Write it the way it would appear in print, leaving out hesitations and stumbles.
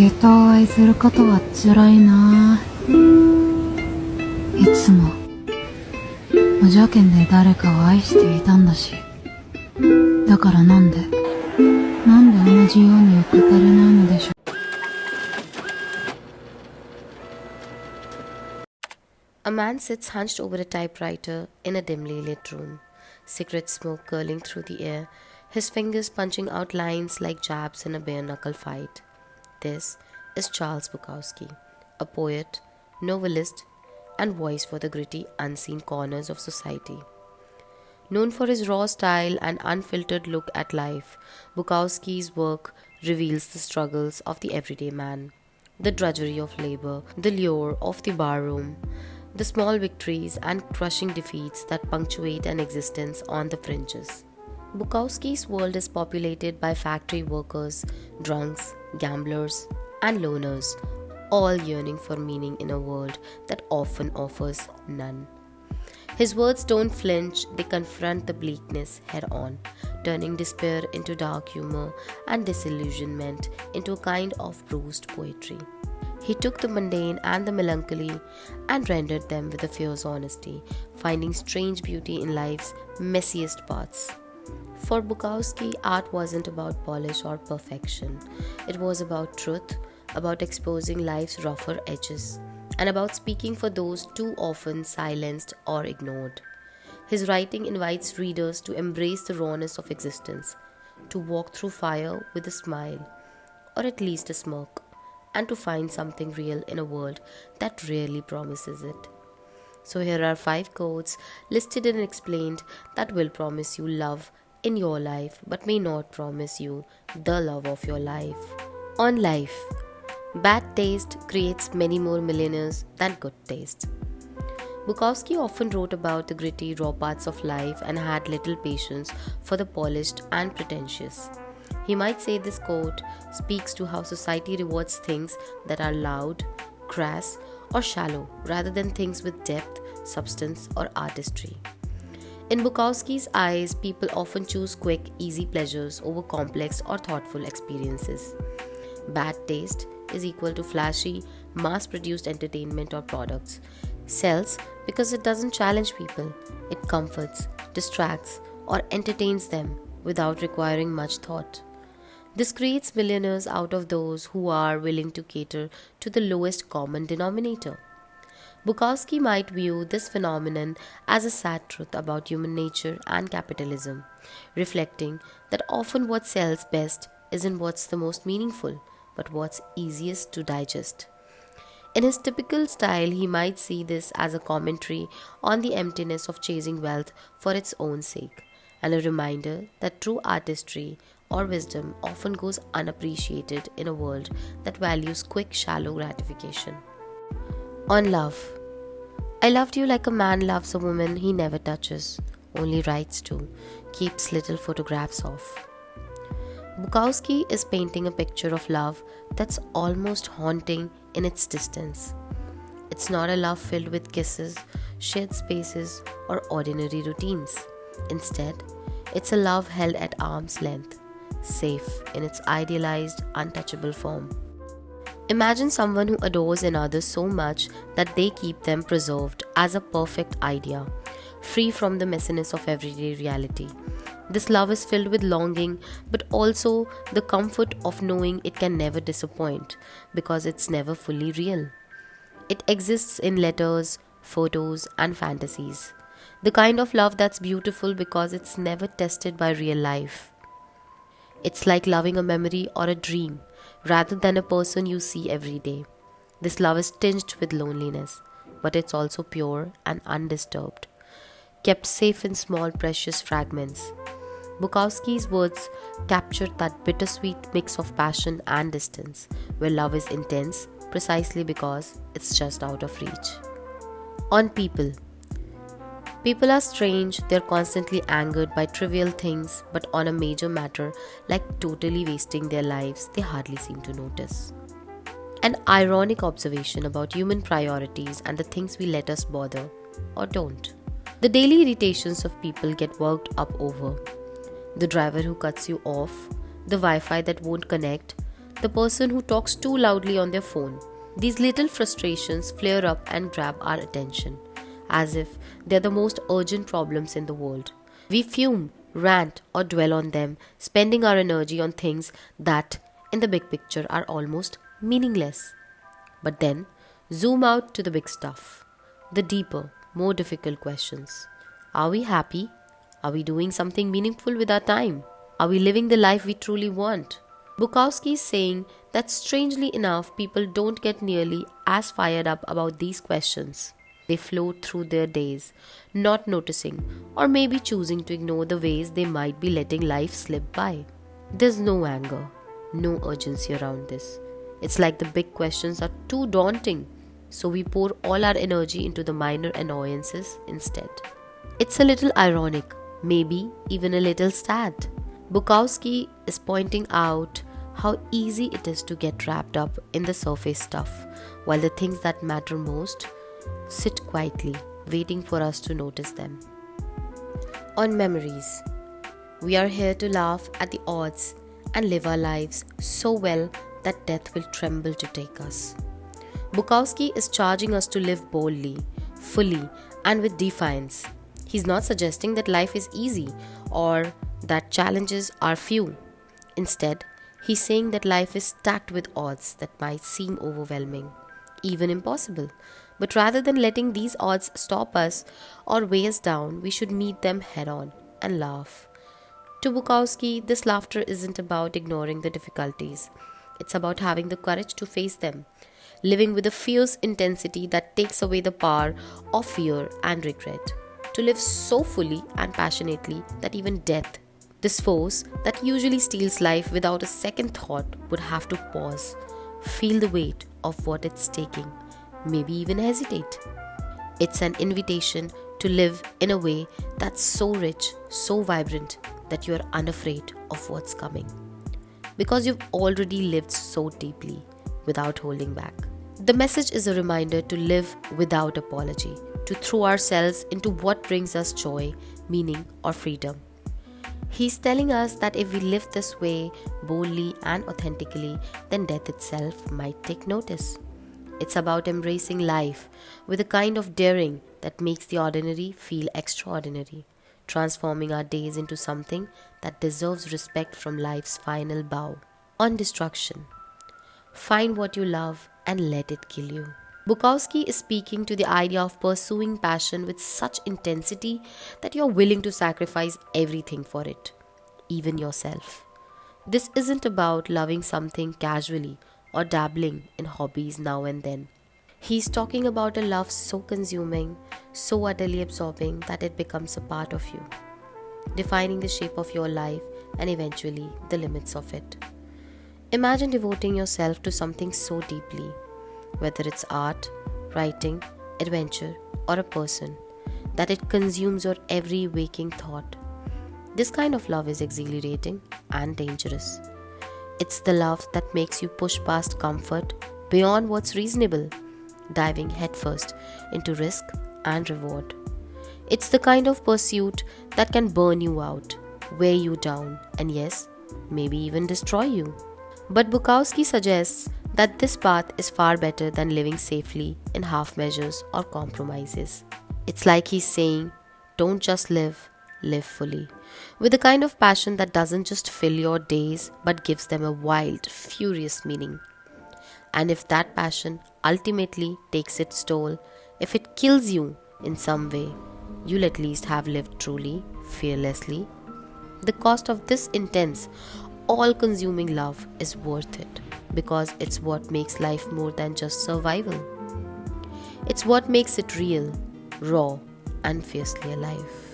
下駄を愛することは辛いな。いつも無条件で誰かを愛していたんだし。だからなんで同じように受け取れないのでしょう。A man sits hunched over a typewriter in a dimly lit room, cigarette smoke curling through the air, his fingers punching out lines like jabs in a bare-knuckle fight. This is Charles Bukowski, a poet, novelist, and voice for the gritty, unseen corners of society. Known for his raw style and unfiltered look at life, Bukowski's work reveals the struggles of the everyday man, the drudgery of labor, the lure of the barroom, the small victories and crushing defeats that punctuate an existence on the fringes. Bukowski's world is populated by factory workers, drunks, gamblers, and loners, all yearning for meaning in a world that often offers none. His words don't flinch, they confront the bleakness head on, turning despair into dark humor and disillusionment into a kind of bruised poetry. He took the mundane and the melancholy and rendered them with a fierce honesty, finding strange beauty in life's messiest parts. For Bukowski, art wasn't about polish or perfection. It was about truth, about exposing life's rougher edges, and about speaking for those too often silenced or ignored. His writing invites readers to embrace the rawness of existence, to walk through fire with a smile, or at least a smirk, and to find something real in a world that rarely promises it. So here are 5 quotes listed and explained that will promise you love in your life but may not promise you the love of your life. On life, bad taste creates many more millionaires than good taste. Bukowski often wrote about the gritty, raw parts of life and had little patience for the polished and pretentious. He might say this quote speaks to how society rewards things that are loud, crass, or shallow rather than things with depth, substance, or artistry. In Bukowski's eyes, people often choose quick, easy pleasures over complex or thoughtful experiences. Bad taste is equal to flashy, mass-produced entertainment or products. Sells because it doesn't challenge people. It comforts, distracts, or entertains them without requiring much thought. This creates millionaires out of those who are willing to cater to the lowest common denominator. Bukowski might view this phenomenon as a sad truth about human nature and capitalism, reflecting that often what sells best isn't what's the most meaningful, but what's easiest to digest. In his typical style, he might see this as a commentary on the emptiness of chasing wealth for its own sake, and a reminder that true artistry or wisdom often goes unappreciated in a world that values quick, shallow gratification. On love, I loved you like a man loves a woman he never touches, only writes to, keeps little photographs of. Bukowski is painting a picture of love that's almost haunting in its distance. It's not a love filled with kisses, shared spaces, or ordinary routines. Instead, it's a love held at arm's length, safe in its idealized, untouchable form. Imagine someone who adores another so much that they keep them preserved as a perfect idea, free from the messiness of everyday reality. This love is filled with longing, but also the comfort of knowing it can never disappoint because it's never fully real. It exists in letters, photos, and fantasies. The kind of love that's beautiful because it's never tested by real life. It's like loving a memory or a dream rather than a person you see every day. This love is tinged with loneliness, but it's also pure and undisturbed, kept safe in small precious fragments. Bukowski's words capture that bittersweet mix of passion and distance, where love is intense precisely because it's just out of reach. On people. People are strange, they're constantly angered by trivial things, but on a major matter, like totally wasting their lives, they hardly seem to notice. An ironic observation about human priorities and the things we let us bother, or don't. The daily irritations of people get worked up over. The driver who cuts you off, the Wi-Fi that won't connect, the person who talks too loudly on their phone. These little frustrations flare up and grab our attention, as if they're the most urgent problems in the world. We fume, rant, or dwell on them, spending our energy on things that, in the big picture, are almost meaningless. But then, zoom out to the big stuff, the deeper, more difficult questions. Are we happy? Are we doing something meaningful with our time? Are we living the life we truly want? Bukowski is saying that strangely enough, people don't get nearly as fired up about these questions. They float through their days, not noticing, or maybe choosing to ignore the ways they might be letting life slip by. There's no anger, no urgency around this. It's like the big questions are too daunting, so we pour all our energy into the minor annoyances instead. It's a little ironic, maybe even a little sad. Bukowski is pointing out how easy it is to get wrapped up in the surface stuff, while the things that matter most sit quietly, waiting for us to notice them. On memories, we are here to laugh at the odds and live our lives so well that death will tremble to take us. Bukowski is charging us to live boldly, fully, and with defiance. He's not suggesting that life is easy or that challenges are few. Instead, he's saying that life is stacked with odds that might seem overwhelming, even impossible. But rather than letting these odds stop us or weigh us down, we should meet them head on and laugh. To Bukowski, this laughter isn't about ignoring the difficulties. It's about having the courage to face them, living with a fierce intensity that takes away the power of fear and regret. To live so fully and passionately that even death, this force that usually steals life without a second thought, would have to pause, feel the weight of what it's taking, maybe even hesitate. It's an invitation to live in a way that's so rich, so vibrant, that you are unafraid of what's coming. Because you've already lived so deeply, without holding back. The message is a reminder to live without apology, to throw ourselves into what brings us joy, meaning, or freedom. He's telling us that if we live this way, boldly and authentically, then death itself might take notice. It's about embracing life with a kind of daring that makes the ordinary feel extraordinary, transforming our days into something that deserves respect from life's final bow. On destruction, find what you love and let it kill you. Bukowski is speaking to the idea of pursuing passion with such intensity that you're willing to sacrifice everything for it, even yourself. This isn't about loving something casually or dabbling in hobbies now and then. He's talking about a love so consuming, so utterly absorbing that it becomes a part of you, defining the shape of your life and eventually the limits of it. Imagine devoting yourself to something so deeply, whether it's art, writing, adventure, or a person, that it consumes your every waking thought. This kind of love is exhilarating and dangerous. It's the love that makes you push past comfort beyond what's reasonable, diving headfirst into risk and reward. It's the kind of pursuit that can burn you out, weigh you down, and yes, maybe even destroy you. But Bukowski suggests that this path is far better than living safely in half measures or compromises. It's like he's saying, don't just live, live fully, with a kind of passion that doesn't just fill your days but gives them a wild, furious meaning. And if that passion ultimately takes its toll, if it kills you in some way, you'll at least have lived truly, fearlessly. The cost of this intense, all-consuming love is worth it, because it's what makes life more than just survival. It's what makes it real, raw, and fiercely alive.